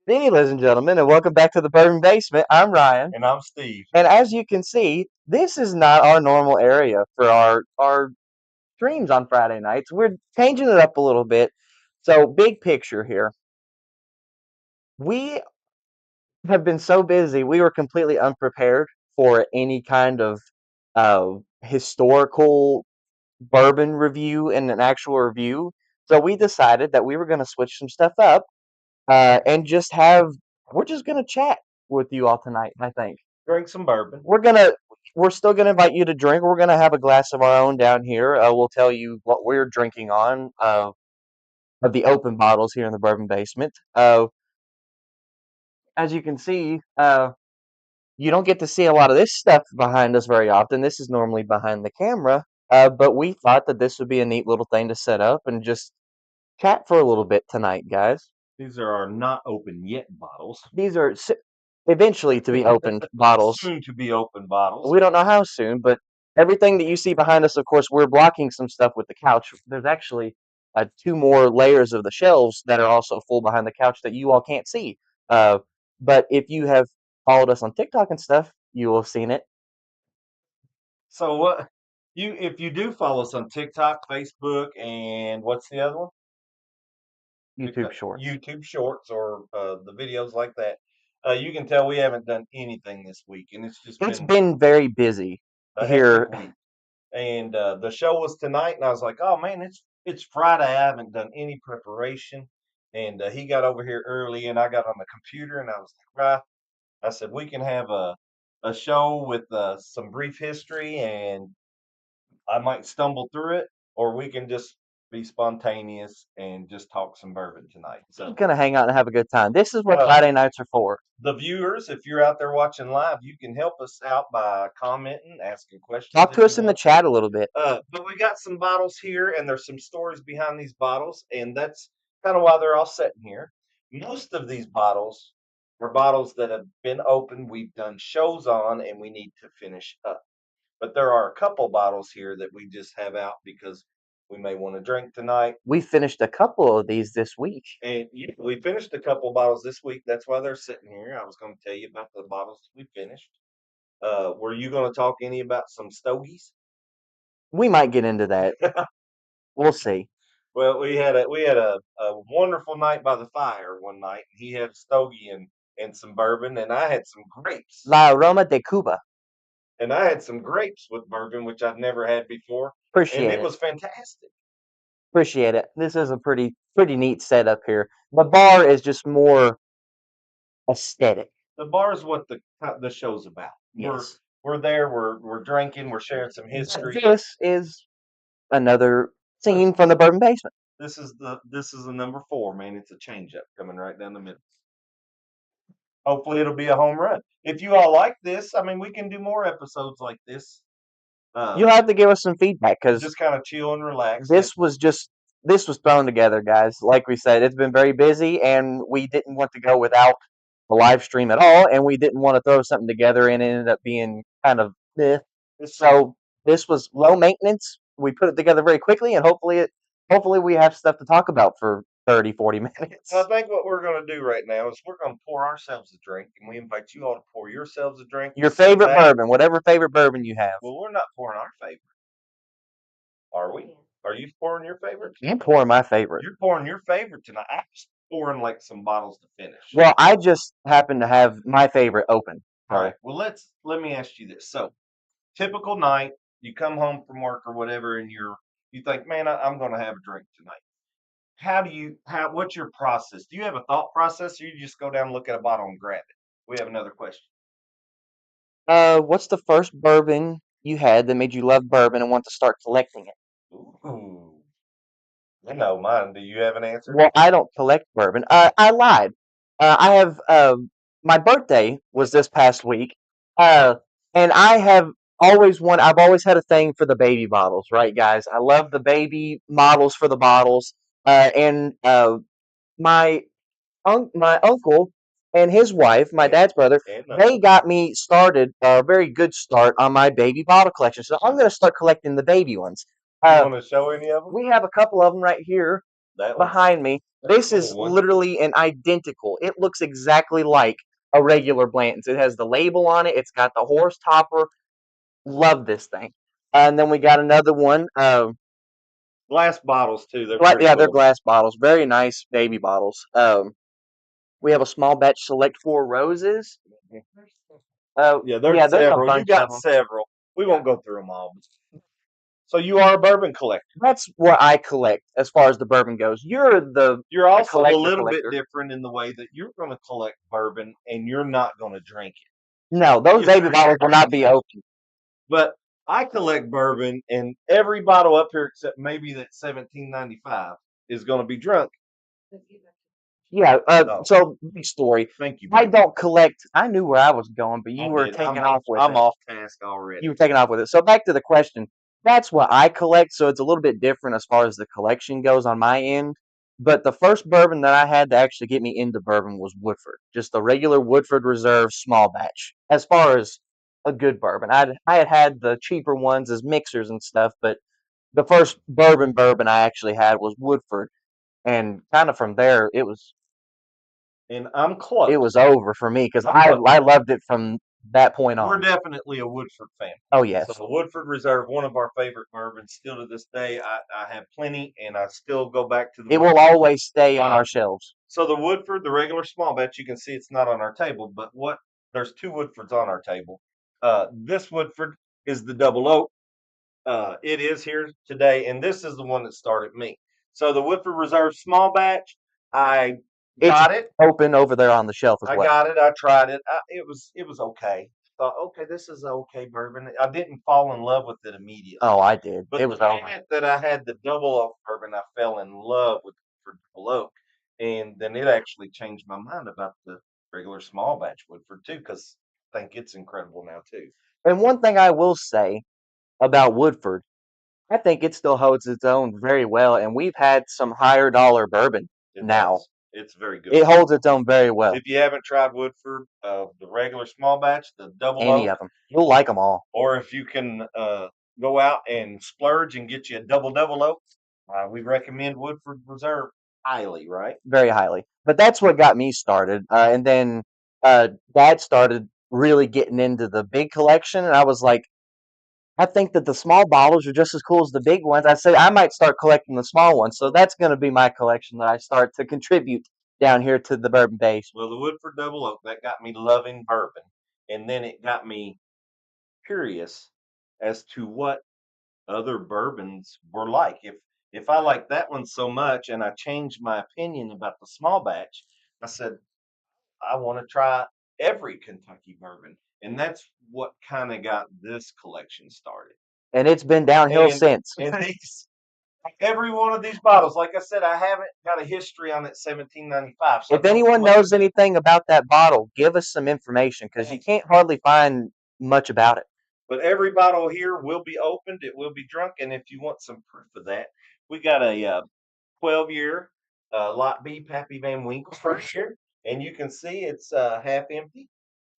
Ladies and gentlemen, and welcome back to the Bourbon Basement. I'm Ryan, And I'm Steve. and as you can see, this is not our normal area for our streams on Friday nights. We're changing it up a little bit. So, big picture here. We have been so busy, we were completely unprepared for any kind of historical bourbon review and an actual review. So, we decided that we were going to switch some stuff up and we're just going to chat with you all tonight, I think. Drink some bourbon. We're still gonna invite you to drink. We're gonna have a glass of our own down here. We'll tell you what we're drinking on of the open bottles here in the Bourbon Basement. As you can see, you don't get to see a lot of this stuff behind us very often. This is normally behind the camera. But we thought that this would be a neat little thing to set up and just chat for a little bit tonight, guys. These are our not open yet bottles. These are eventually to be opened bottles. Soon to be open bottles. We don't know how soon, but everything that you see behind us, of course, we're blocking some stuff with the couch. There's actually two more layers of the shelves that are also full behind the couch that you all can't see. Uh, but if you have followed us on TikTok and stuff, you will have seen it. So what if you do follow us on TikTok, Facebook, and what's the other one? YouTube Shorts. YouTube Shorts or the videos like that. You can tell we haven't done anything this week, and It's been very busy a here. hectic week. And the show was tonight, and I was like, "Oh man, it's Friday. I haven't done any preparation." And he got over here early, and I got on the computer, and I was like, "Right." I said, "We can have a show with some brief history, and I might stumble through it, or we can just be spontaneous and just talk some bourbon tonight." I'm So gonna hang out and have a good time. This is what uh, Friday nights are for. the viewers, if you're out there watching live, you can help us out by commenting, asking questions Talk if to you us in the want. chat a little bit. But we got some bottles here, and there's some stories behind these bottles, and that's kind of why they're all sitting here. Most of these bottles are bottles that have been opened, we've done shows on, and we need to finish up. But there are a couple bottles here that we just have out because we may want to drink tonight. We finished a couple of these this week. And we finished a couple bottles this week. That's why they're sitting here. I was going to tell you about the bottles we finished. Were you going to talk any about some stogies? We might get into that. We'll see. Well, we had a wonderful night by the fire one night. He had a stogie and some bourbon, and I had some grapes. La Aroma de Cuba. And I had some grapes with bourbon, which I've never had before, and Appreciate it it. was fantastic. Appreciate it. This is a pretty neat setup here. The bar is just more aesthetic. The bar is what the show's about. Yes. We're there. We're drinking. We're sharing some history. This is another scene from the Bourbon Basement. This is the number 4, man. It's a change up coming right down the middle. Hopefully it'll be a home run. If you all like this, I mean, we can do more episodes like this. You'll have to give us some feedback because just kind of chill and relax. This was thrown together, guys. Like we said, it's been very busy, and we didn't want to go without a live stream at all, and we didn't want to throw something together and it ended up being kind of meh. So this was low maintenance. We put it together very quickly, and hopefully we have stuff to talk about for 30, 40 minutes. I think what we're going to do right now is we're going to pour ourselves a drink, and we invite you all to pour yourselves a drink. Your favorite bourbon, whatever favorite bourbon you have. Well, we're not pouring our favorite. Are we? Are you pouring your favorite? I'm pouring my favorite. You're pouring your favorite tonight. I'm just pouring like some bottles to finish. Well, I just happen to have my favorite open. All right. Well, let me ask you this. So, typical night, you come home from work or whatever, and you think, man, I'm going to have a drink tonight. What's your process? Do you have a thought process, or you just go down and look at a bottle and grab it? We have another question. What's the first bourbon you had that made you love bourbon and want to start collecting it? Ooh. I know mine. Do you have an answer? Well, I don't collect bourbon. I lied. I have my birthday was this past week, and I've always had a thing for the baby bottles, right, guys? I love the baby models for the bottles, and my uncle and his wife, my dad's brother, they got me started a very good start on my baby bottle collection. So I'm going to start collecting the baby ones. You want to show any of them? We have a couple of them right here. behind me. That's a This cool is one. literally an identical. It looks exactly like a regular Blanton's. It has the label on it. It's got the horse topper. Love this thing. And then we got another one. Glass bottles too. They're pretty Yeah, they're cool. glass bottles. Very nice baby bottles. We have a small batch select four roses. Yeah, Yeah, there's there's a several. You bunch of got them. several. We won't go through them all. So you are a bourbon collector. That's what I collect as far as the bourbon goes. You're You're also a collector little bit collector. different in the way that you're going to collect bourbon and you're not going to drink No, those it. baby bottles will not be open. But I collect bourbon, and every bottle up here, except maybe that 1795, is going to be drunk. Yeah. Oh, So big story. thank you, I buddy. don't collect. I knew where I was going, but you I were did. taking off with I'm it. off task already. You were taking off with it. So back to the question. That's what I collect. So it's a little bit different as far as the collection goes on my end. But the first bourbon that I had to actually get me into bourbon was Woodford, just the regular Woodford Reserve small batch. As far as a good bourbon, I had the cheaper ones as mixers and stuff, but the first bourbon I actually had was Woodford, and kind of from there And I'm it close. was over for me because I'm I close. I loved it from that point We're on. definitely a Woodford fan. Oh So yes, Woodford Reserve, one of our favorite bourbons, still to this day. I have plenty, and I still go back to the it will Woodford. always stay on our shelves. So the Woodford, the regular small batch, you can see it's not on our table, but there's two Woodfords on our table. This Woodford is the double oak. It is here today, and this is the one that started me. So the Woodford Reserve small batch, I It's got it. open over there on the shelf as I well. got it. I tried it. It was okay. Thought, okay, this is okay bourbon. I didn't fall in love with it immediately, Oh, I did. but It the was over. minute that I had the double oak bourbon, I fell in love with for double oak, and then it actually changed my mind about the regular small batch Woodford too, because I think it's incredible now too. And one thing I will say about Woodford, I think it still holds its own very well, and we've had some higher dollar bourbon It now. does. It's very good. It holds its own very well. If you haven't tried Woodford, the regular small batch, the double Any oak, of them, you'll like them all or if you can go out and splurge and get you a double oak, we recommend Woodford Reserve highly, right? very highly. But that's what got me started, and then Dad started really getting into the big collection, and I was like, I think that the small bottles are just as cool as the big ones. I said I might start collecting the small ones, so that's going to be my collection that I start to contribute down here to the bourbon base. Well, the Woodford Double Oak that got me loving bourbon, and then it got me curious as to what other bourbons were like. If I like that one so much, and I changed my opinion about the small batch, I said I want to try every Kentucky bourbon, and that's what kind of got this collection started. And it's been downhill And since. and these every one of these bottles, like I said, I haven't got a history on it 1795, so I If don't anyone know much knows about it. anything about that bottle, give us some information because you can't hardly find much about it. But every bottle here will be opened, it will be drunk, and if you want some proof of that, we got a 12-year Lot B Pappy Van Winkle right here, and you can see it's half empty.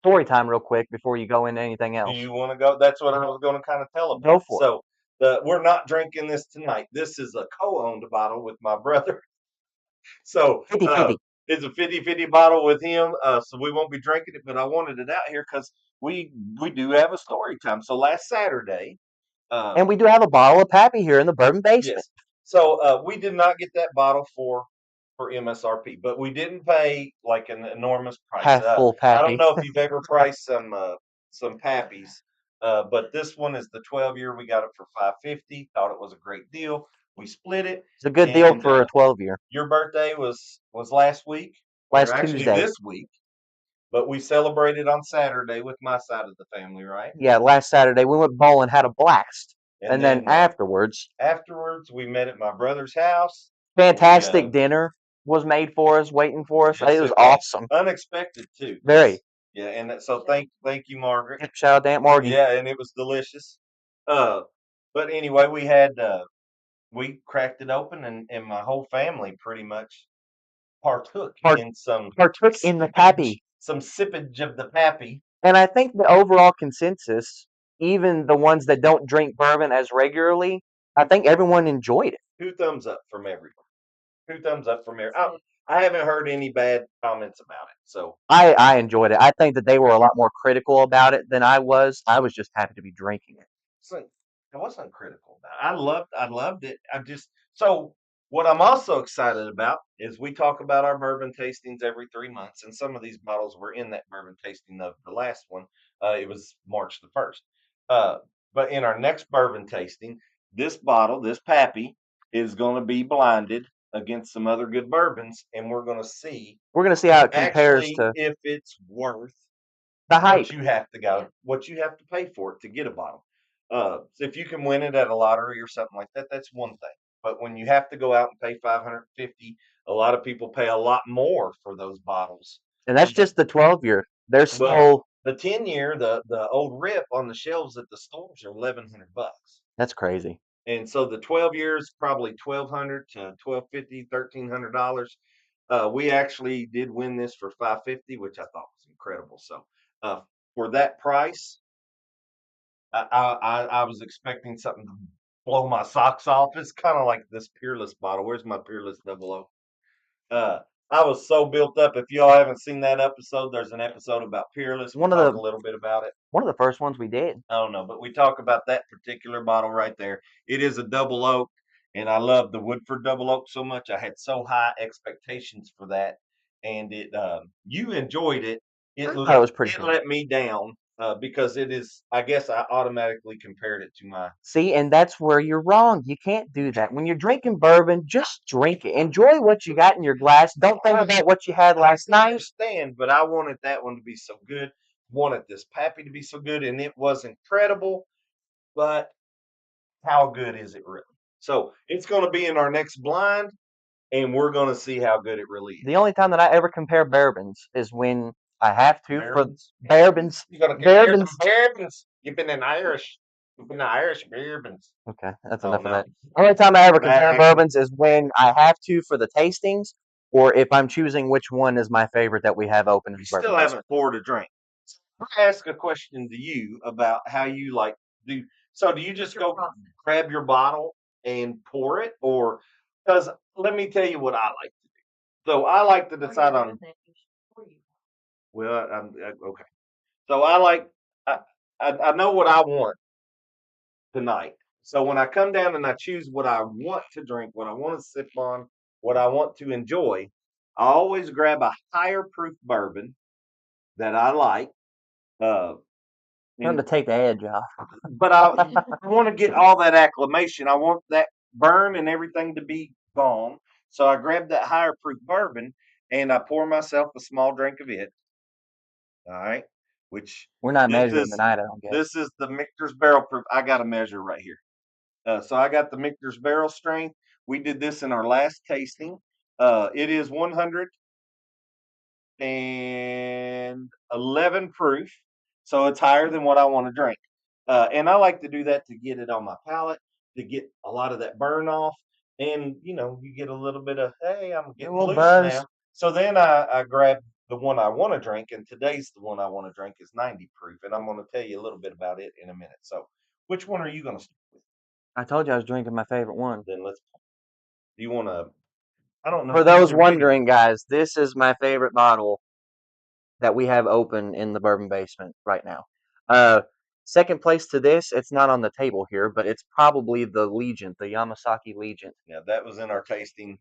Story time, real quick, before you go into anything Do else. you want to go? That's what I was going to kind of tell about Go it. for it. So we're not drinking this tonight. This is a co-owned bottle with my brother. So 50-50. it's a 50-50 bottle with him. So we won't be drinking it, but I wanted it out here because we do have a story time. So last Saturday, And um, we do have a bottle of Pappy here in the bourbon basement. yes. So we did not get that bottle for MSRP, but we didn't pay like an enormous price. Half full I don't Pappy. know if you've ever priced some Pappies, but this one is the 12-year. We got it for 550. Thought it was a great deal. We split it, It's a good deal and for a 12-year. your birthday was last week, or Last actually Tuesday. this week, but we celebrated on Saturday with my side of the family, right? Yeah, last Saturday we went bowling, had a blast. And And then then afterwards, afterwards, we met at my brother's house. We fantastic dinner was made for us, waiting for us. Yes, It was it was awesome. unexpected too. Very. Yeah, and so thank you, Margaret. Shout out to Aunt Margie. Yeah, and it was delicious. Uh, but anyway, we cracked it open, and my whole family pretty much partook Part, in some partook in the Pappy. sippage of the pappy. And I think the overall consensus, even the ones that don't drink bourbon as regularly, I think everyone enjoyed it. 2 thumbs up from everyone. Two thumbs up from here. I haven't heard any bad comments about it. So I enjoyed it. I think that they were a lot more critical about it than I was. I was just happy to be drinking it. wasn't I wasn't critical about it. I loved it. I just so what I'm also excited about is we talk about our bourbon tastings every 3 months, and some of these bottles were in that bourbon tasting of the last one. It was March the 1st. Uh, but in our next bourbon tasting, this bottle, this Pappy, is going to be blinded against some other good bourbons, and we're going to see We're gonna see how it compares actually to if it's worth the hype. what you have to pay for it to get a bottle. So if you can win it at a lottery or something like that, that's one thing. But when you have to go out and pay 550, a lot of people pay a lot more for those bottles. And that's just the 12-year. There's Well, still the 10 year, the old rip on the shelves at the stores are $1,100. that's crazy. And so the 12 years probably 1,200 to 1,250, $1,300. We actually did win this for 550, which I thought was incredible. So uh, for that price, I was expecting something to blow my socks off. It's kind of like this Peerless bottle. Where's my Peerless Double O? Uh, I was so built up. If y'all haven't seen that episode, there's an episode about Peerless. We One of talk a the little bit about it. one of the first ones we did. I don't know, but we talk about that particular bottle right there. It is a double oak, and I love the Woodford double oak so much. I had so high expectations for that, and it you enjoyed it. I thought it was pretty It good. let me down because it is. I guess I automatically compared it to my. See, and that's where you're wrong. You can't do that. When you're drinking bourbon, just drink it. Enjoy what you got in your glass. Don't think about what you had last I night. understand, but I wanted that one to be so good. Wanted this Pappy to be so good, and it was incredible. But how good is it really? So it's going to be in our next blind, and we're going to see how good it really is. The only time that I ever compare bourbons is when I have to Bourbons? for bourbons. You're going to compare some Bourbons. bourbons. You've been in Irish. You've been in Irish bourbons. Okay, that's Oh enough of no, that. The only time I ever compare actually, bourbons is when I have to for the tastings, or if I'm choosing which one is my favorite that we have open in you the bourbon still basement. haven't poured a drink. I ask a question to you about how you like do. So do you just go grab your bottle and pour it, or because let me tell you what I like to do. So I like to decide on. Well, okay. So I like I, I know what I want tonight. So when I come down and I choose what I want to drink, what I want to sip on, what I want to enjoy, I always grab a higher proof bourbon that I like. Uh, Trying to and take the edge off. but I want to get all that acclimation. I want that burn and everything to be gone. So I grab that higher proof bourbon and I pour myself a small drink of it. All right, which We're not this measuring is tonight, I don't guess. this is the Michter's Barrel Proof. I got a measure right here. So I got the Michter's Barrel Strength. We did this in our last tasting. It is 111 proof, so it's higher than what I want to drink. And I like to do that to get it on my palate, to get a lot of that burn off, and you get a little bit of hey, I'm A getting little loose buzz. now. So then I grab the one I want to drink, and today's the one I want to drink is 90 proof, and I'm going to tell you a little bit about it in a minute. So, which one are you going to start with? I told you I was drinking my favorite one. Then let's. Do you want to? I don't know For if these those are video. wondering, guys, this is my favorite bottle that we have open in the bourbon basement right now. Second place to this, it's not on the table here, but it's probably the Legion, the Yamasaki Legion. Yeah, that was in our tasting.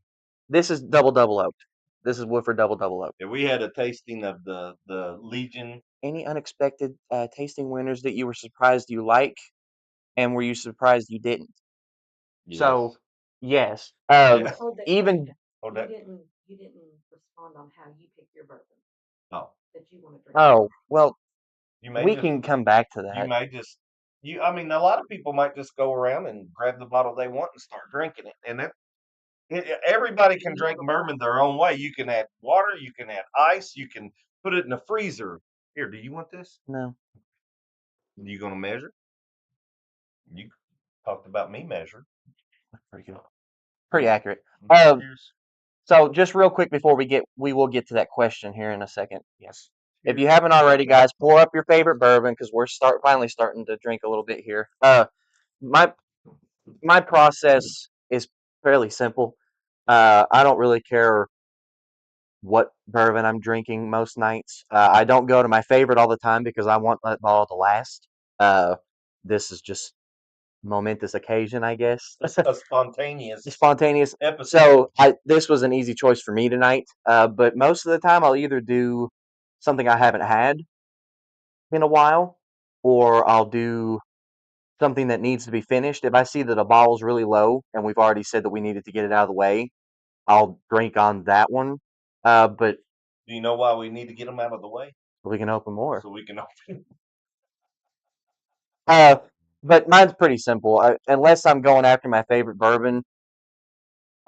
This is double oaked. This is Woodford double oaked. Yeah, we had a tasting of the Legion. Any unexpected tasting winners that you were surprised you like, and were you surprised you didn't? Yes. So, yes. Yeah. Even Oh, that. You didn't respond on how you pick your bourbon Oh, that you want to drink. oh well, you may we just. can come back to You that. may just. You. I mean, a lot of people might just go around and grab the bottle they want and start drinking it, and everybody can drink bourbon their own way. You can add water, you can add ice, you can put it in the freezer. Here, do you want this? No, You gonna measure? You talked about me measuring. that's pretty good. Pretty accurate. Cheers. So just real quick before we will get to that question here in a second. Yes. If you haven't already, guys, pour up your favorite bourbon because we're finally starting to drink a little bit here. My process is fairly simple. I don't really care what bourbon I'm drinking most nights. I don't go to my favorite all the time because I want that bottle to last. Uh, this is just momentous occasion, I guess. A spontaneous Spontaneous. episode. So this was an easy choice for me tonight. But most of the time, I'll either do something I haven't had in a while, or I'll do something that needs to be finished. If I see that a bottle's really low and we've already said that we needed to get it out of the way, I'll drink on that one. But Do you know why we need to get them out of the way? we can open more. So we can open. Uh, but mine's pretty simple. Unless I'm going after my favorite bourbon,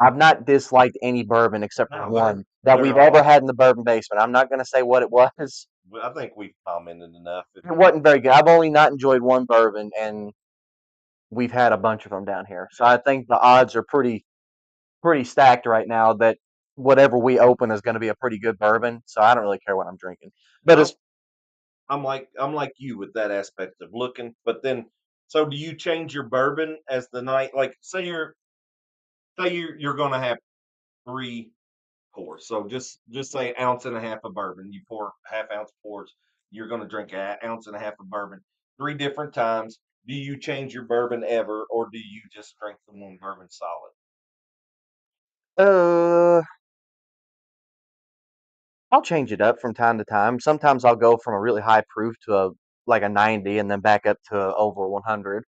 I've not disliked any bourbon except for No, one that they're we've ever all. had in the bourbon basement. I'm not going to say what it was. I think we've commented enough. It wasn't very good. I've only not enjoyed one bourbon, and we've had a bunch of them down here. So I think the odds are pretty stacked right now that whatever we open is going to be a pretty good bourbon. So I don't really care what I'm drinking. But I'm, as I'm like you with that aspect of looking. But then, so do you change your bourbon as the night? Like, say you're going to have 3 pours. So just say ounce and a half of bourbon. You pour half-ounce pours. You're going to drink an ounce and a half of bourbon 3 different times. Do you change your bourbon ever, or do you just drink the one bourbon solid? uh, I'll change it up from time to time. Sometimes I'll go from a really high proof to like a 90, and then back up to over 100,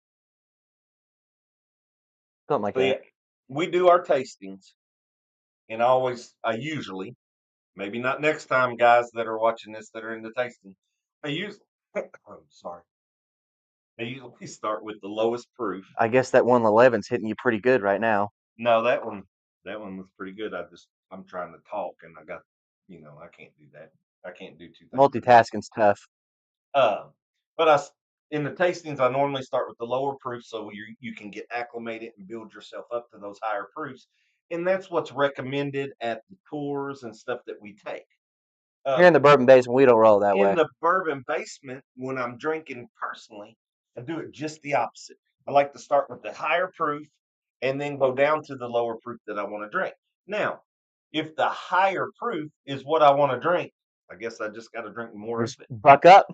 something like So yeah, that. we do our tastings, and I usually, maybe not next time, guys that are watching this that are in the tasting, I usually, I'm sorry, I usually start with the lowest proof. I guess that 111's hitting you pretty good right now. No, that one was pretty good. I'm trying to talk, and I can't do that. I can't do 2 things at once. Multitasking's tough. Uh, but in the tastings, I normally start with the lower proof, so you can get acclimated and build yourself up to those higher proofs, and that's what's recommended at the tours and stuff that we take. Here in the bourbon basement, we don't roll that In way. the bourbon basement, when I'm drinking personally, I do it just the opposite. I like to start with the higher proof and then go down to the lower proof that I want to drink. Now, if the higher proof is what I want to drink, I guess I just got to drink more of Just it. buck up,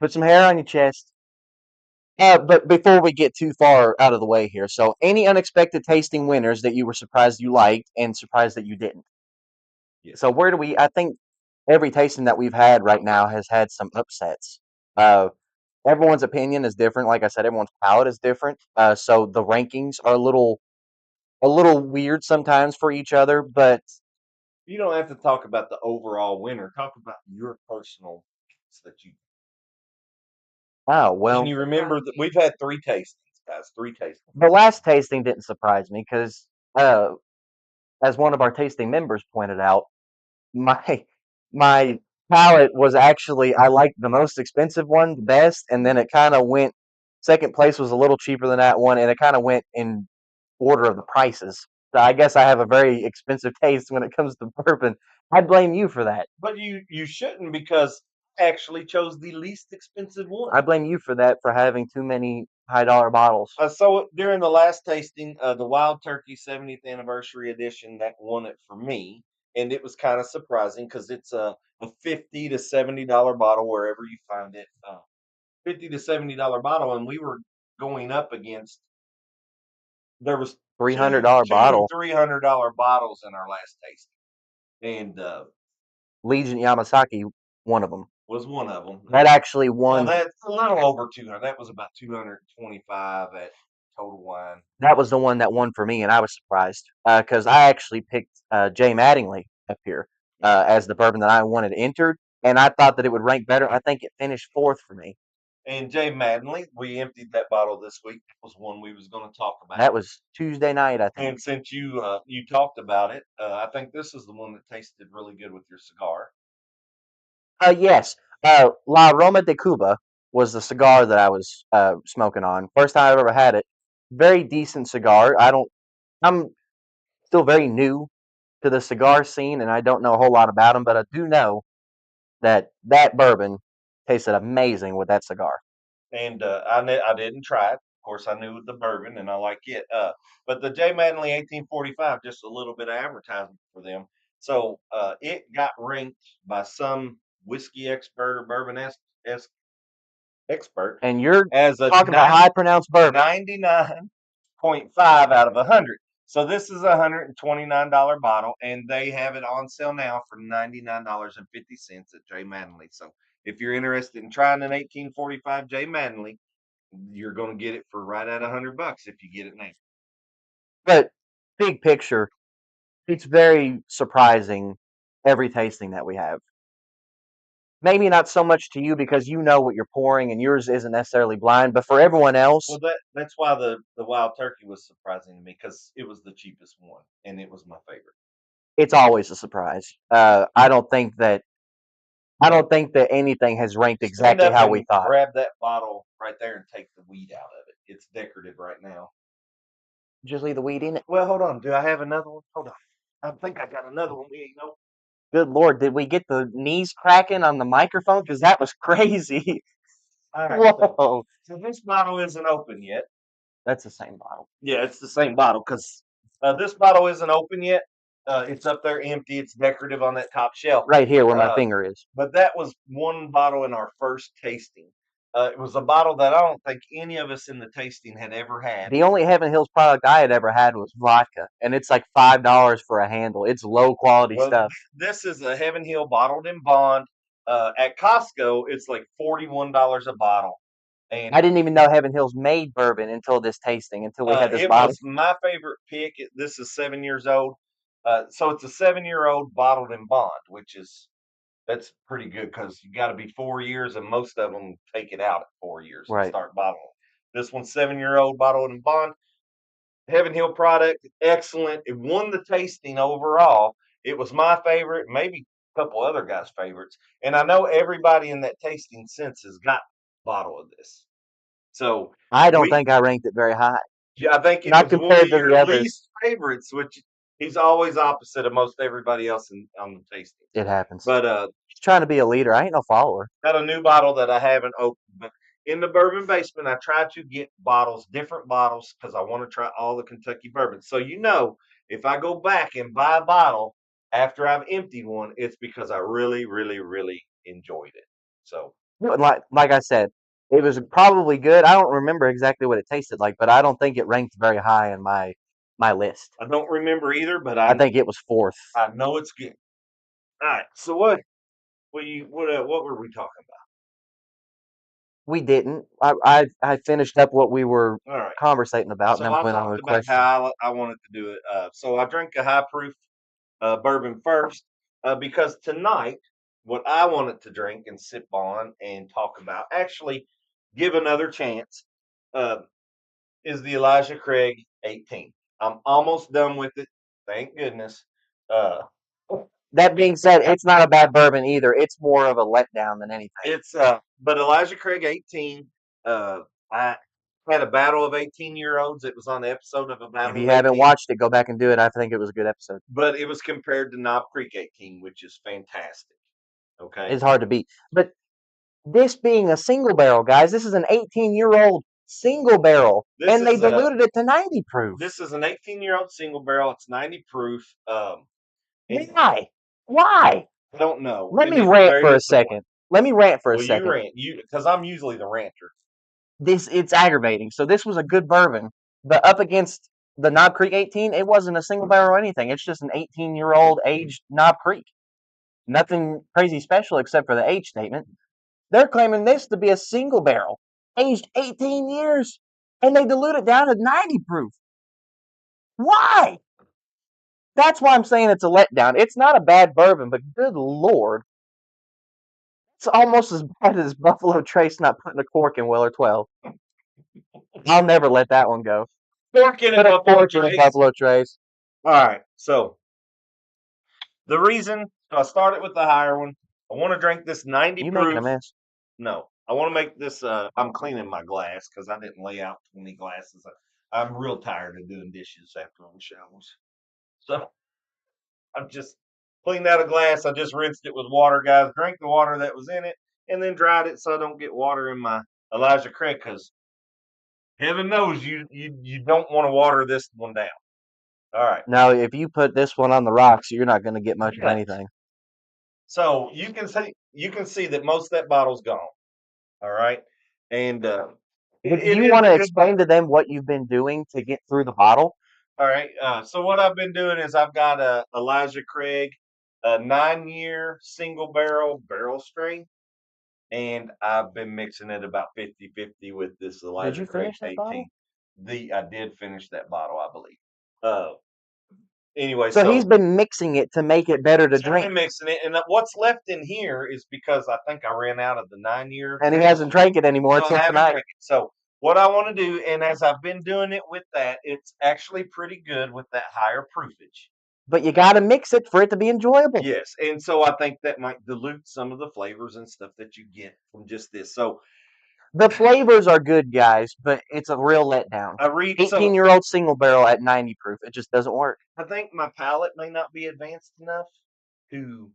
put some hair on your chest. But before we get too far out of the way here, so any unexpected tasting winners that you were surprised you liked and surprised that you didn't? Yes. So where do we? I think every tasting that we've had right now has had some upsets. Uh, Everyone's opinion is different. Like I said, everyone's palate is different. So the rankings are a little weird sometimes for each other. But You don't have to talk about the overall winner. Talk about your personal that you. wow, Can well, you remember that we've had 3 tastings, guys? 3 tastings. the last tasting didn't surprise me because, uh, as one of our tasting members pointed out, my my palate was actually I liked the most expensive one the best, and then it kind of went. Second place was a little cheaper than that one, and it kind of went in order of the prices. So I guess I have a very expensive taste when it comes to bourbon. I blame you for that. But you shouldn't, because I actually chose the least expensive one. I blame you for that for having too many high dollar bottles. So during the last tasting, the Wild Turkey 70th anniversary edition, that won it for me, and it was kind of surprising because it's a $50 to $70 bottle wherever you find it. $50 to $70 bottle, and we were going up against there was two $300 two bottle. $300 bottles in our last tasting, and Legion Yamasaki, one of them. was one of them. That actually Well, won. that's a little over 200. That was about 225 at Total Wine. That was the one that won for me, and I was surprised because I actually picked Jay Mattingly up here as the bourbon that I wanted entered, and I thought that it would rank better. I think it finished fourth for me. And Jay Maddenley, we emptied that bottle this week. That was one we was going to talk about. That was Tuesday night, I think. And since you talked about it, I think this is the one that tasted really good with your cigar. Yes. La Roma de Cuba was the cigar that I was smoking on. First time I've ever had it. Very decent cigar. I'm still very new to the cigar scene, and I don't know a whole lot about them, but I do know that bourbon tasted amazing with that cigar. And I didn't try it. course, I knew the bourbon and I like it. But the J. Manley 1845, just a little bit of advertisement for them. So it got ranked by some whiskey expert or bourbon expert And you're as a talking about high pronounced bourbon. 99.5 out of 100. So this is a $129 bottle, and they have it on sale now for $99.50 at J. Manley. So if you're interested in trying an 1845 J. Manley, you're going to get it for right at $100 if you get it now. But big picture, it's very surprising every tasting that we have. Maybe not so much to you because you know what you're pouring and yours isn't necessarily blind, but for everyone else, Well, that's why the wild turkey was surprising to me because it was the cheapest one and it was my favorite. it's always a surprise. I don't think that anything has ranked Stand exactly up how and we thought. grab that bottle right there and take the weed out of it. It's decorative right now. Just leave the weed in it. Well, hold on. Do I have another one? Hold on. I think I got another one. We ain't know. Good Lord, did we get the knees cracking on the microphone? Because that was crazy. All right. Whoa. So this bottle isn't open yet. That's the same bottle. Yeah, it's the same bottle because this bottle isn't open yet. It's up there empty. It's decorative on that top shelf. Right here where my finger is. But that was one bottle in our first tasting. It was a bottle that I don't think any of us in the tasting had ever had. The only Heaven Hills product I had ever had was vodka, and it's like $5 for a handle. It's low quality stuff. This is a Heaven Hill bottled in bond. At Costco, it's like $41 a bottle. And I didn't even know Heaven Hills made bourbon until this tasting, until we had this it bottle. was my favorite pick. This is 7 years old. So it's a 7-year-old bottled in bond, that's pretty good because you got to be 4 years, and most of them take it out at 4 years and Right. start bottling. This one's 7-year-old bottled in bond. Heaven Hill product, excellent. It won the tasting overall. It was my favorite, maybe a couple other guys' favorites, and I know everybody in that tasting since has got a bottle of this. So I don't think I ranked it very high. I think it Not was one compared of to your the others. least favorites, which he's always opposite of most everybody else on the tasting. It happens. But He's trying to be a leader. I ain't no follower. got a new bottle that I haven't opened. But in the bourbon basement, I try to get different bottles, because I want to try all the Kentucky bourbons. So if I go back and buy a bottle after I've emptied one, it's because I really, really, really enjoyed it. So Like I said, it was probably good. I don't remember exactly what it tasted like, but I don't think it ranked very high in my list. I don't remember either, but I think it was 4th. I know it's good. All right. So what were we talking about? We didn't. I finished up what we were All right. conversating about, So and then I went on talked with about questions. how I wanted to do it. So I drank a high proof bourbon first, because tonight what I wanted to drink and sip on and talk about, actually give another chance, uh, is the Elijah Craig 18. I'm almost done with it, thank goodness. That being said, it's not a bad bourbon either. It's more of a letdown than anything. It's but Elijah Craig 18. I had a battle of 18-year-olds. It was on the episode of A Battle If you of haven't 18. watched it, go back and do it. I think it was a good episode. But it was compared to Knob Creek 18, which is fantastic. Okay. It's hard to beat. But this being a single barrel, guys, this is an 18-year-old single barrel, and they diluted it to 90 proof. This is an 18-year-old single barrel. It's 90 proof. Why? Why? I don't know. Let me rant for a second. You rant. Because I'm usually the ranter. It's aggravating. So this was a good bourbon, but up against the Knob Creek 18, it wasn't a single barrel or anything. It's just an 18-year-old aged Knob Creek. Nothing crazy special except for the age statement. They're claiming this to be a single barrel, aged 18 years, and they dilute it down to 90 proof. Why? That's why I'm saying it's a letdown. It's not a bad bourbon, but good Lord. It's almost as bad as Buffalo Trace not putting a cork in Weller 12. I'll never let that one go. Cork in Buffalo Trace. All right. So the reason I started with the higher one, I want to drink this 90 You proof. making a mess? No, I want to make this. I'm cleaning my glass because I didn't lay out 20 glasses. I'm real tired of doing dishes after all the showers. So I'm just cleaned out a glass. I just rinsed it with water, guys. Drank the water that was in it and then dried it so I don't get water in my Elijah Craig, because Heaven knows you don't want to water this one down. All right. No, if you put this one on the rocks, you're not going to get much of Yeah. anything. So you can see that most of that bottle's gone. All right. And But do it you is want a to good bottle. explain to them what you've been doing to get through the bottle? All right. So what I've been doing is I've got a Elijah Craig, a 9-year single barrel strength, and I've been mixing it about 50-50 with this Did Elijah you Craig finish that bottle? 18. I did finish that bottle, I believe. Uh, anyway, So he's so been mixing it to make it better to so I've drink, been mixing it, and what's left in here is because I think I ran out of the 9-year, and he hasn't drank it anymore so I till haven't tonight. drank it. So what I want to do, and as I've been doing it with that, it's actually pretty good with that higher proofage. But you got to mix it for it to be enjoyable. Yes, and so I think that might dilute some of the flavors and stuff that you get from just this. So The flavors are good, guys, but it's a real letdown. I read, so 18-year-old single barrel at 90 proof. It just doesn't work. I think my palate may not be advanced enough to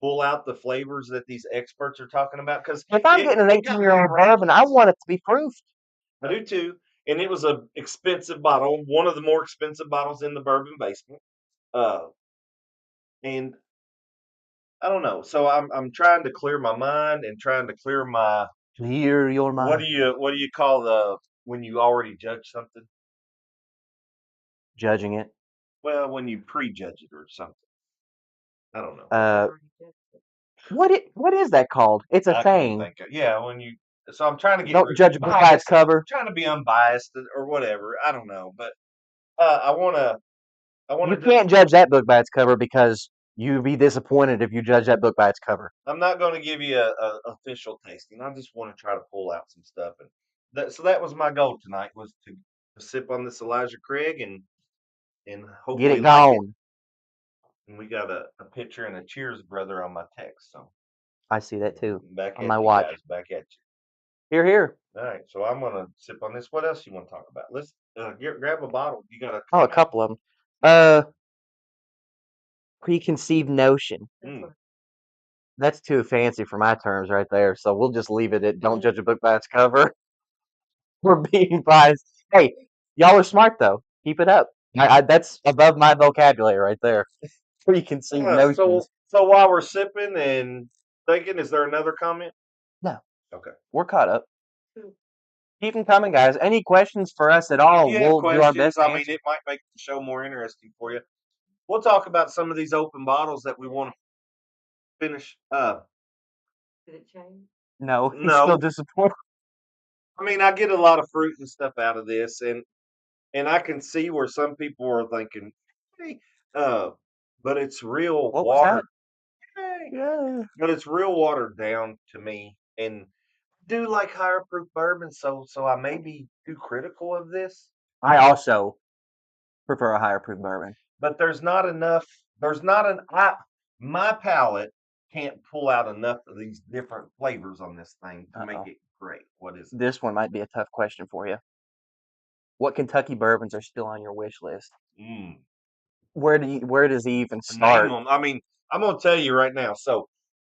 pull out the flavors that these experts are talking about. Because If I'm getting an it got 18-year-old bourbon, I want it to be proofed. I do too. And it was a expensive bottle, one of the more expensive bottles in the bourbon basement. Uh, and I don't know. So I'm trying to clear my mind and trying to clear my Clear your mind. what do you call the when you already judge something? Judging it. Well, when you prejudge it or something. I don't know. What is that called? It's a I can't saying. think of yeah, when you so I'm trying to get Don't judge a book by its cover. trying to be unbiased or whatever. I don't know, but I You want to can't judge that book by its cover because you'd be disappointed if you judge that book by its cover. I'm not going to give you a official tasting. I just want to try to pull out some stuff, and so that was my goal tonight was to sip on this Elijah Craig and Get hopefully it like it. gone. And we got a picture and a cheers, brother, on my text. So I see that too back on at my you watch. guys, back at you. Here, here. All right, so I'm gonna sip on this. What else you want to talk about? Let's grab a bottle. You got a Oh, a comment? couple of them. Preconceived notion. Mm. That's too fancy for my terms right there. So we'll just leave it at don't judge a book by its cover. We're being biased. Hey, y'all are smart though. Keep it up. That's above my vocabulary right there. Preconceived notions. So while we're sipping and thinking, is there another comment? No, Okay. we're caught up. Keep them coming, guys. Any questions for us at all? If you have We'll do our best questions, to I mean, answer. it might make the show more interesting for you. We'll talk about some of these open bottles that we want to finish. Did it change? No, he's still No, disappointed. I mean, I get a lot of fruit and stuff out of this, and I can see where some people are thinking, hey, uh, but it's real What was that? watered. Hey, Yeah. but it's real watered down to me, and do like higher proof bourbon, so I may be too critical of this, I also prefer a higher proof bourbon. but there's not enough. There's not an I. My palate can't pull out enough of these different flavors on this thing to make Uh-oh. it great. What is it? This one might be a tough question for you. What Kentucky bourbons are still on your wish list? Mm. Where does he even Name start? them. I mean, I'm gonna tell you right now. So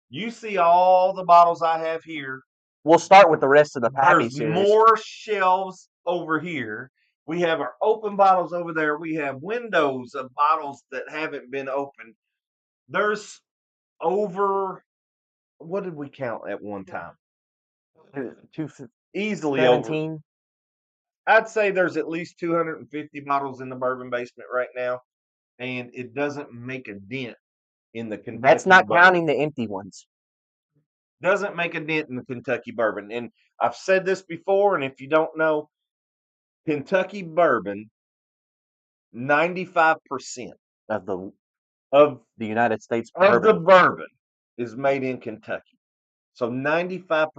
you see all the bottles I have here. We'll start with the rest of the Pappy There's series. more shelves over here. We have our open bottles over there. We have windows of bottles that haven't been opened. There's over, what did we count at one time? Easily over. 217. I'd say there's at least 250 bottles in the bourbon basement right now, and it doesn't make a dent in the Kentucky. That's not counting the empty ones. Doesn't make a dent in the Kentucky bourbon. And I've said this before, and if you don't know, Kentucky bourbon, 95% Of the of United States of the bourbon. bourbon is made in Kentucky. So 95%.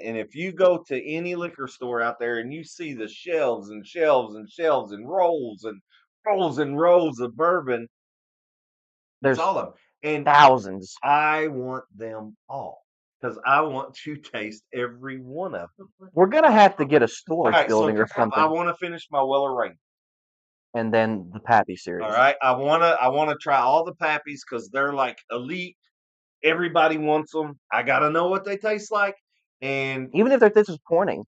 And if you go to any liquor store out there and you see the shelves and shelves and shelves and rolls and rolls and rolls of bourbon, There's it's all of them. And thousands. I want them all because I want to taste every one of them. We're gonna have to get a All storage right, so building or I something, want to finish my Weller Rain. and then the Pappy series. All right, I wanna try all the Pappies because they're like elite. Everybody wants them. I gotta know what they taste like, and Even if they're disappointing.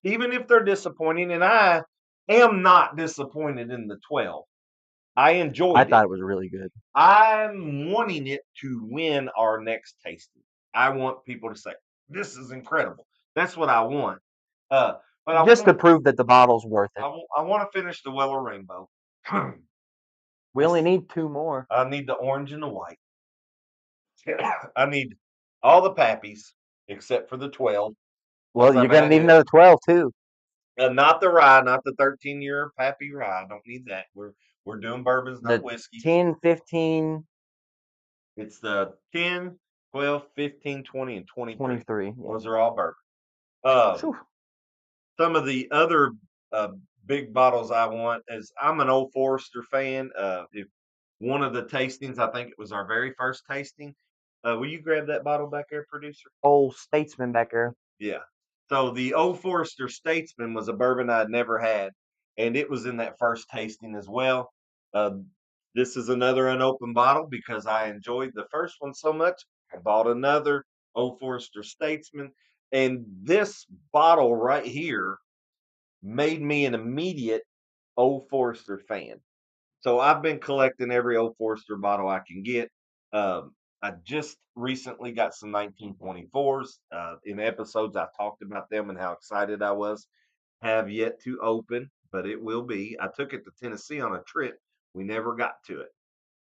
even if they're disappointing, and I am not disappointed in the 12. I I enjoyed thought it. it was really good. I'm wanting it to win our next tasting. I want people to say, "This is incredible." That's what I want. Uh, but I Just to want prove that the bottle's worth it. I want to finish the Weller Rainbow. We only need 2 more. I need the orange and the white. I need all the pappies except for the 12 because Well, I'm you're gonna adding need it. another 12 too. Not the rye, not the 13-year pappy rye. I don't need that. We're doing bourbons, not The whiskeys. 10, 15, It's the 10, 12, 15, 20, and 23. 23. Yeah. Those are all bourbon. Um, Phew. some of the other uh, big bottles I want is I'm an Old Forester fan. If one of the tastings, I think it was our very first tasting. Will you grab that bottle back there, producer? Old statesman back there. Yeah. So the Old Forester Statesman was a bourbon I'd never had, and it was in that first tasting as well. Uh, this is another unopened bottle because I enjoyed the first one so much. I bought another Old Forester Statesman, and this bottle right here made me an immediate Old Forester fan. So I've been collecting every Old Forester bottle I can get. I just recently got some 1924s. In episodes, I talked about them and how excited I was. Have yet to open, but it will be. I took it to Tennessee on a trip. We never got to it.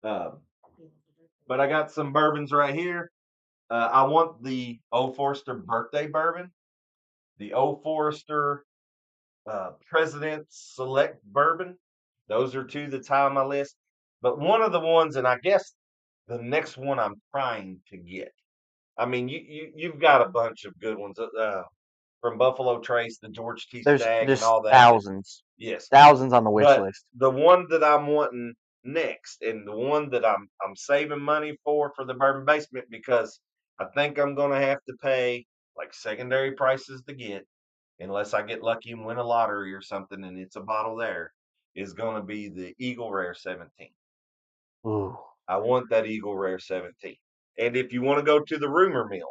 Um, but I got some bourbons right here. I want the Old Forester birthday bourbon, the Old Forester President's Select Bourbon. Those are two that's high on my list. But one of the ones, and I guess the next one I'm trying to get. I mean, you've got a bunch of good ones from Buffalo Trace, the George T. Stagg, and There's all that. thousands. Yes, Thousands on the wish but list. the one that I'm wanting next, and the one that I'm saving money for the Bourbon Basement because I think I'm going to have to pay like secondary prices to get unless I get lucky and win a lottery or something and it's a bottle there, is going to be the Eagle Rare 17. Ooh. I want that Eagle Rare 17. And if you want to go to the rumor mill,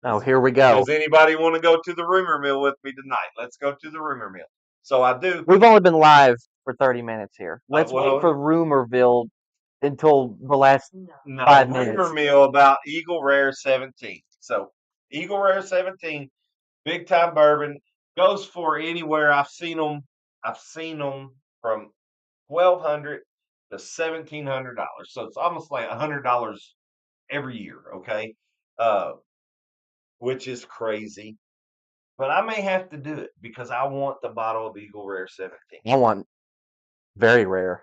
Oh, here we go. does anybody want to go to the rumor mill with me tonight? Let's go to the rumor mill. So I do. We've only been live for 30 minutes here. Let's wait Well, for Rumorville until the last no, 5 rumor minutes. mill about Eagle Rare 17. So Eagle Rare 17, big time bourbon, goes for anywhere. I've seen them. From 1,200 to $1,700. So it's almost like $100 every year. Okay, uh, which is crazy. But I may have to do it because I want the bottle of Eagle Rare 17. I want very rare.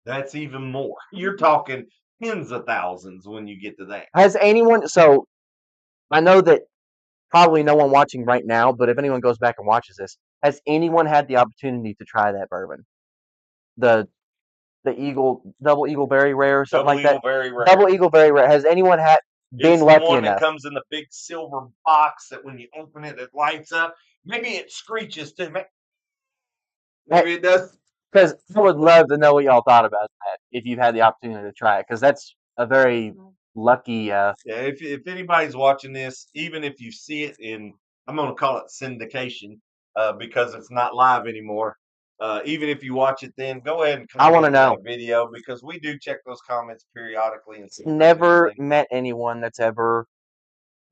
That's even more. You're talking tens of thousands when you get to that. Has anyone, so I know that probably no one watching right now, but if anyone goes back and watches this, has anyone had the opportunity to try that bourbon? The double Eagle Very Rare or something Double like that? Eagle Very Rare. Double Eagle Very Rare. Has anyone been It's the lucky one that enough? comes in the big silver box that when you open it, it lights up. Maybe it screeches too. Maybe it does. Because I would love to know what y'all thought about that if you've had the opportunity to try it, because that's a very lucky. Yeah, if anybody's watching this, even if you see it in, I'm going to call it syndication because it's not live anymore. Even if you watch it, then go ahead and I want to comment on know. that video because we do check those comments periodically and see if there's Never anything. met anyone that's ever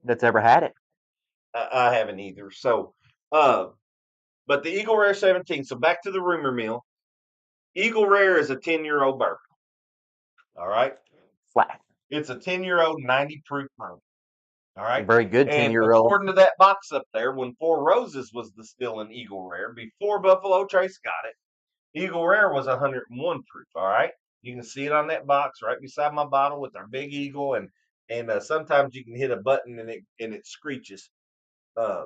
had it. I haven't either. So, uh, but the Eagle Rare 17. So back to the rumor mill. Eagle Rare is a 10-year-old bourbon. All right, Flat. it's a 10-year-old 90 proof bourbon. All right. Very good And 10-year-old. according to that box up there, when Four Roses was distilling Eagle Rare before Buffalo Trace got it, Eagle Rare was 101 proof. All right. You can see it on that box right beside my bottle with our big eagle, and sometimes you can hit a button and it screeches. Uh,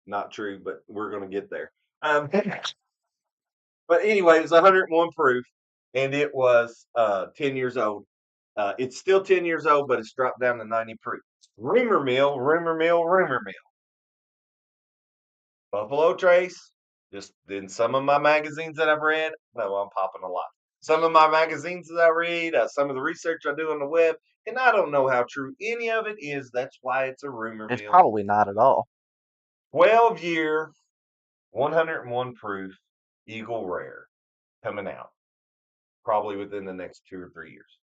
not true, but we're gonna get there. But anyway, it was 101 proof, and it was 10 years old. It's still 10 years old, but it's dropped down to 90 proof. Rumor mill, rumor mill, rumor mill. Buffalo Trace, just in some of my magazines that I've read. No, I'm popping a lot. Some of my magazines that I read, some of the research I do on the web, and I don't know how true any of it is. That's why it's a rumor It's mill. probably not at all. 12-year, 101 proof Eagle Rare coming out probably within the next 2 or 3 years.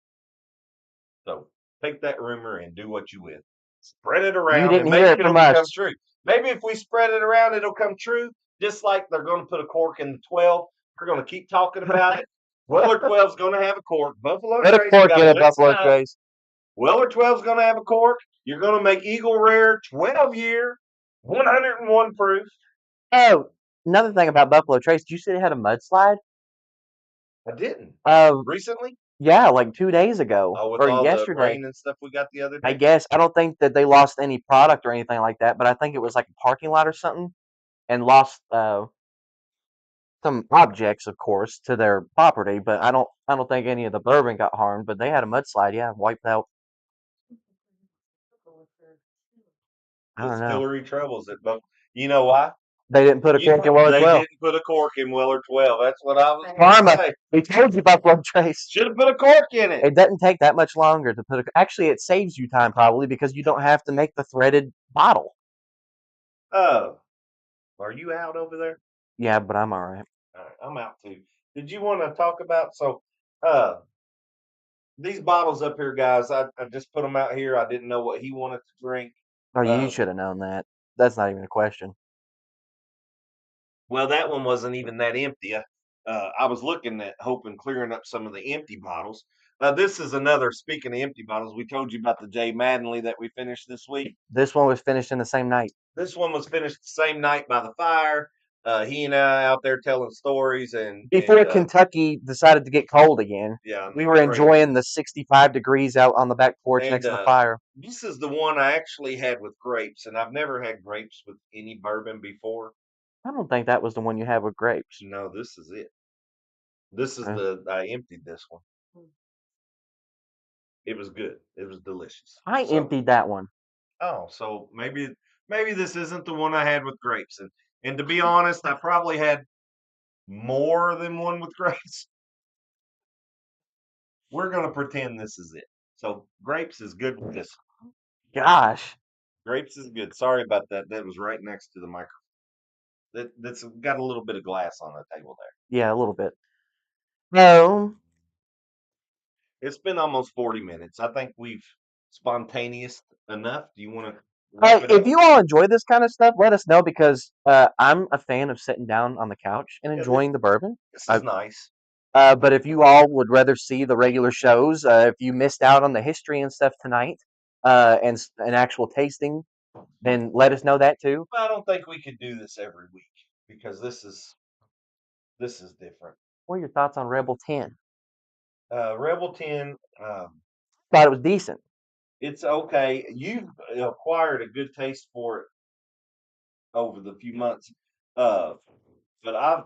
So take that rumor and do what you will. Spread it You around, and didn't hear maybe it it'll from become us. true. Maybe if we spread it around, it'll come true. Just like they're going to put a cork in the 12. We're going to keep talking about it. Weller 12 is going to have a cork. Buffalo Put a Trace, cork got in to it, listen Buffalo up. Trace. Weller 12 is going to have a cork. You're going to make Eagle Rare 12-year, 101 proof. Oh, another thing about Buffalo Trace, did you see they had a mudslide? I didn't. Uh, Recently? yeah, like 2 days ago Oh, with or all the yesterday. rain and stuff we got the other I day? guess I don't think that they lost any product or anything like that, but I think it was like a parking lot or something, and lost some objects, of course, to their property. But I don't think any of the bourbon got harmed. But they had a mudslide, yeah, wiped out. I don't know. Distillery troubles it, but you know why? They didn't put a cork in Weller They 12. didn't put a cork in Weller 12. That's what I was going to Karma. say. We told you, Buffalo Trace. Should have put a cork in it. It doesn't take that much longer to put a. Actually, it saves you time probably because you don't have to make the threaded bottle. Oh, are you out over there? Yeah, but I'm all right. All right, I'm out too. Did you want to talk about uh these bottles up here, guys? I just put them out here. I didn't know what he wanted to drink. Oh, you Uh, should have known that. That's not even a question. well, that one wasn't even that empty. I was looking at hoping clearing up some of the empty bottles. This is another. Speaking of empty bottles, we told you about the Jay Maddenley that we finished this week. This one was finished in the same night. This one was finished the same night by the fire. He and I out there telling stories Before Kentucky decided to get cold again, yeah, we were crazy. enjoying the 65 degrees out on the back porch And next to the fire. this is the one I actually had with grapes, and I've never had grapes with any bourbon before. I don't think that was the one you had with grapes. No, this is it. This is Uh, I emptied this one. It was good. It was delicious. I So, emptied that one. oh, so maybe this isn't the one I had with grapes. And to be honest, I probably had more than one with grapes. We're gonna pretend this is it. So grapes is good with this. Gosh. Grapes is good. Sorry about that. That was right next to the microphone. That's got a little bit of glass on the table there. Yeah, a little bit. No. It's been almost 40 minutes. I think we've spontaneous enough. Do you want to wrap it If up? you all enjoy this kind of stuff, let us know because I'm a fan of sitting down on the couch and Yeah, enjoying the bourbon. this is nice. But if you all would rather see the regular shows, if you missed out on the history and stuff tonight, and an actual tasting, then let us know that too. I don't think we could do this every week because this is different. What are your thoughts on Rebel 10? Rebel 10, Thought it was decent. it's okay. You've acquired a good taste for it over the few months, but I've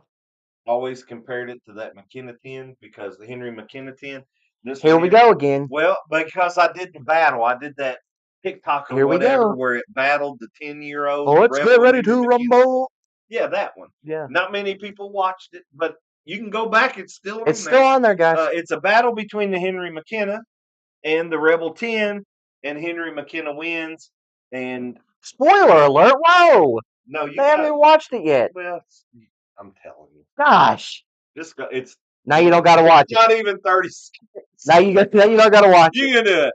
always compared it to that McKenna 10 because the Henry McKenna 10. This Here one we here, go again. well, because I did the battle, I did that TikTok or Here we whatever go. where it battled the 10-year-old Oh, let's get Rebel ready Henry to McKenna. rumble. Yeah, that one. Yeah, Not many people watched it, but you can go back. It's still on it's there. still on there, guys. It's a battle between the Henry McKenna and the Rebel 10, and Henry McKenna wins. And Spoiler alert! Whoa, no, you they haven't got even watched it yet. well. I'm telling you, Gosh, it's now you don't gotta watch it. not even 30 seconds. Now you don't gotta watch You it. can do it.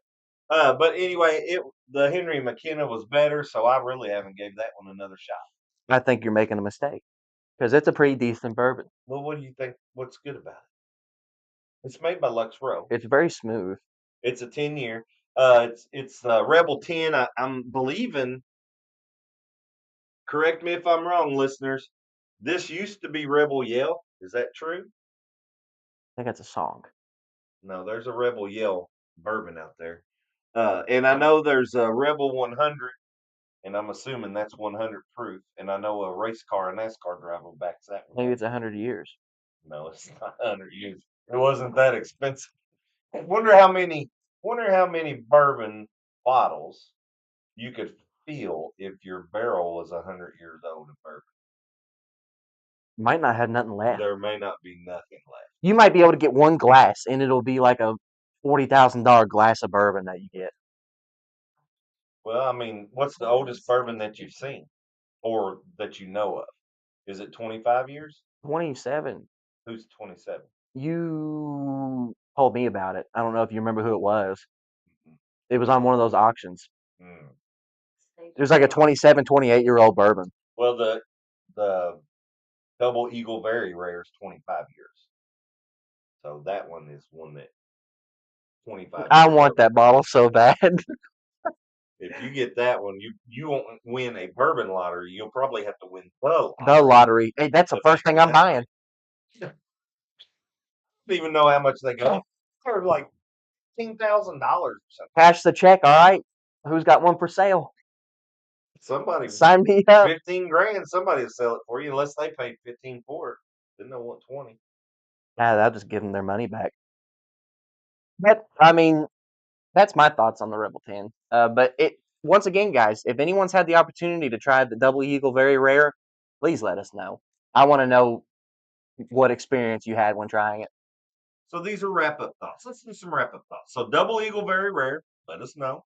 But anyway, the Henry McKenna was better, so I really haven't gave that one another shot. I think you're making a mistake because it's a pretty decent bourbon. Well, what do you think? What's good about it? It's made by Lux Row. It's very smooth. It's a 10-year. It's Rebel 10. I'm believing. Correct me if I'm wrong, listeners. This used to be Rebel Yell. Is that true? I think that's a song. No, there's a Rebel Yell bourbon out there. And I know there's a Rebel 100, and I'm assuming that's 100 proof. And I know a race car, a NASCAR driver backs that one. Maybe it's 100 years. No, it's not 100 years. It wasn't that expensive. Wonder how many bourbon bottles you could feel if your barrel was 100 years old of bourbon. Might not have nothing left. There may not be nothing left. You might be able to get one glass, and it'll be like a $40,000 glass of bourbon that you get. Well, I mean, what's the oldest bourbon that you've seen? or that you know of? Is it 25 years? 27. Who's 27? You told me about it. I don't know if you remember who it was. Mm-mm. It was on one of those auctions. Mm. It was like a 27, 28-year-old bourbon. Well, the Double Eagle Very Rare is 25 years. So that one is one that 25 I year want bourbon. that bottle so bad. If you get that one, you won't win a bourbon lottery. You'll probably have to win the lottery. The lottery. Hey, that's the to first pick thing I'm that buying. I don't even know how much they go. They're like $10,000 or something. Cash the check, all right? Who's got one for sale? Somebody Sign me up. 15 grand. Somebody will sell it for you unless they paid 15 for it. Then they'll want 20. I'll just give them their money back. But I mean, that's my thoughts on the Rebel 10. But once again, guys, if anyone's had the opportunity to try the Double Eagle Very Rare, please let us know. I want to know what experience you had when trying it. So these are wrap up thoughts. Let's do some wrap up thoughts. So Double Eagle Very Rare. Let us know.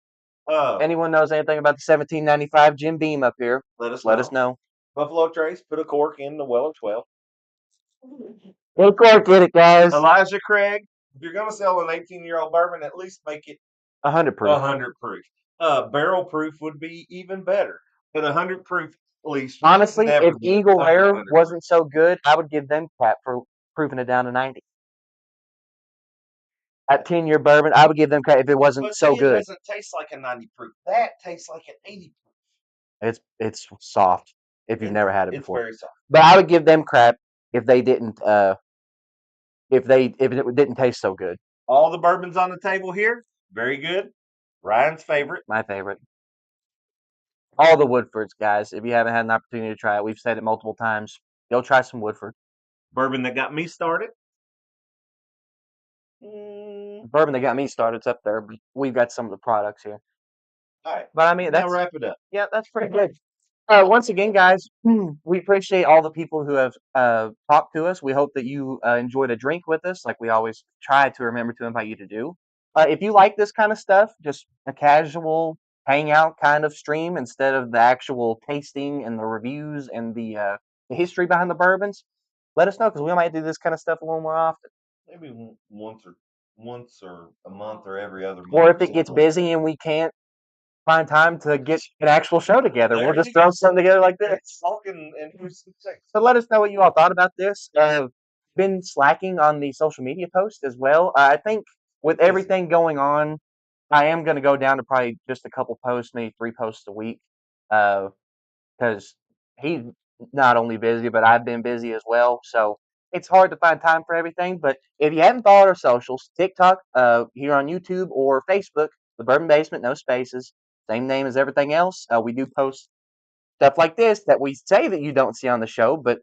If anyone knows anything about the 1795 Jim Beam up here, Let us let us know. Buffalo Trace, put a cork in the Weller 12. We'll get it, guys. Elijah Craig, if you're going to sell an 18-year-old bourbon, at least make it 100 proof. 100 proof. Barrel proof would be even better. But 100 proof, at least. Honestly, never if get Eagle up to Rare 100 wasn't so good, I would give them crap for proving it down to 90. At 10-year bourbon, I would give them crap if it wasn't But so see, good. it doesn't taste like a 90 proof. That tastes like an 80 proof. It's soft if you've never had it It's before. very soft. But I would give them crap if they didn't if it didn't taste so good. All the bourbons on the table here, very good. Ryan's favorite. My favorite. All the Woodfords, guys. If you haven't had an opportunity to try it, we've said it multiple times. Go try some Woodford. Bourbon that got me started. Bourbon that got me started's up there. But we've got some of the products here. All right. But I mean, Now wrap it up. Yeah, that's pretty good. Once again, guys, we appreciate all the people who have talked to us. We hope that you enjoyed a drink with us, like we always try to remember to invite you to do. If you like this kind of stuff, just a casual hangout kind of stream instead of the actual tasting and the reviews and the history behind the bourbons, let us know because we might do this kind of stuff a little more often. Maybe once or a month or every other month. Or if it gets busy and we can't find time to get an actual show together, we'll just throw something together like this. Talking and So let us know what you all thought about this. Been slacking on the social media post as well. I think with everything going on, I am going to go down to probably just a couple posts, maybe 3 posts a week, because he's not only busy, but I've been busy as well. So it's hard to find time for everything. But if you haven't followed our socials, TikTok, here on YouTube or Facebook, The Bourbon Basement, no spaces, same name as everything else. We do post stuff like this that we say that you don't see on the show, but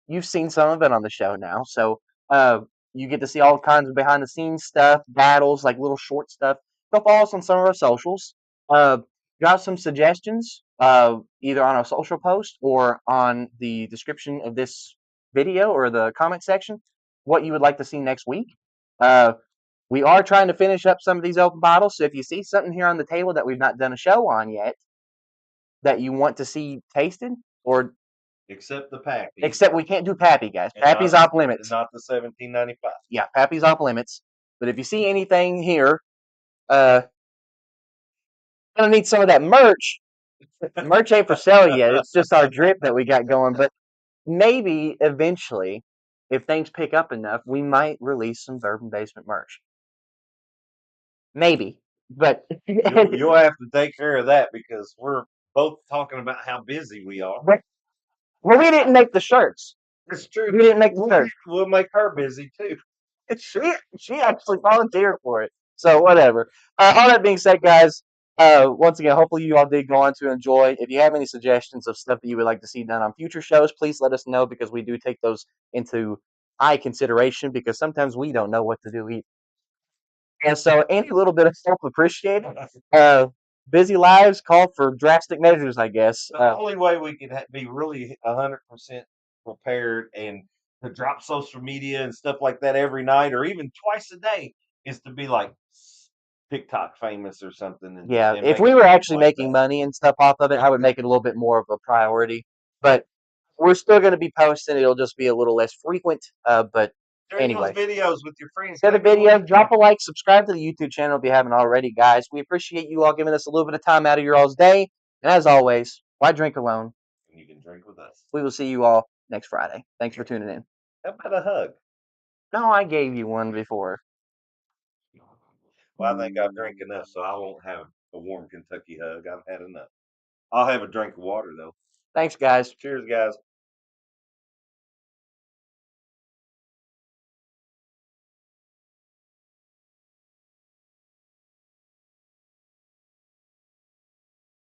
you've seen some of it on the show now. So you get to see all kinds of behind the scenes stuff, battles, like little short stuff. Go follow us on some of our socials. Drop some suggestions, either on our social post or on the description of this video or the comment section, what you would like to see next week. We are trying to finish up some of these open bottles, so if you see something here on the table that we've not done a show on yet, that you want to see tasted, or except the Pappy. Except we can't do Pappy, guys. Pappy's off limits. Not the 1795. Yeah, Pappy's off limits. But if you see anything here, gonna need some of that merch. Merch ain't for sale yet. It's just our drip that we got going. But maybe eventually, if things pick up enough, we might release some Bourbon Basement merch. Maybe. But you'll have to take care of that because we're both talking about how busy we are. Well, we didn't make the shirts. It's true. We didn't make the shirts. We'll make her busy too. She actually volunteered for it. So whatever. All that being said, guys, once again, hopefully you all did go on to enjoy. If you have any suggestions of stuff that you would like to see done on future shows, please let us know because we do take those into high consideration because sometimes we don't know what to do either. And so any little bit of help appreciated. Busy lives call for drastic measures, I guess. The only way we could be really 100% prepared and to drop social media and stuff like that every night or even twice a day is to be like TikTok famous or something. And if we were actually making money and stuff off of it, I would make it a little bit more of a priority. but we're still going to be posting. It'll just be a little less frequent. But Share anyway, those videos with your friends. share the Tag them video, on. drop a like, subscribe to the YouTube channel if you haven't already, guys. We appreciate you all giving us a little bit of time out of your all's day. And as always, why drink alone? And you can drink with us. We will see you all next Friday. Thanks for tuning in. How about a hug? No, I gave you one before. Well, I think I've drank enough, so I won't have a warm Kentucky hug. I've had enough. I'll have a drink of water though. Thanks, guys. Cheers, guys.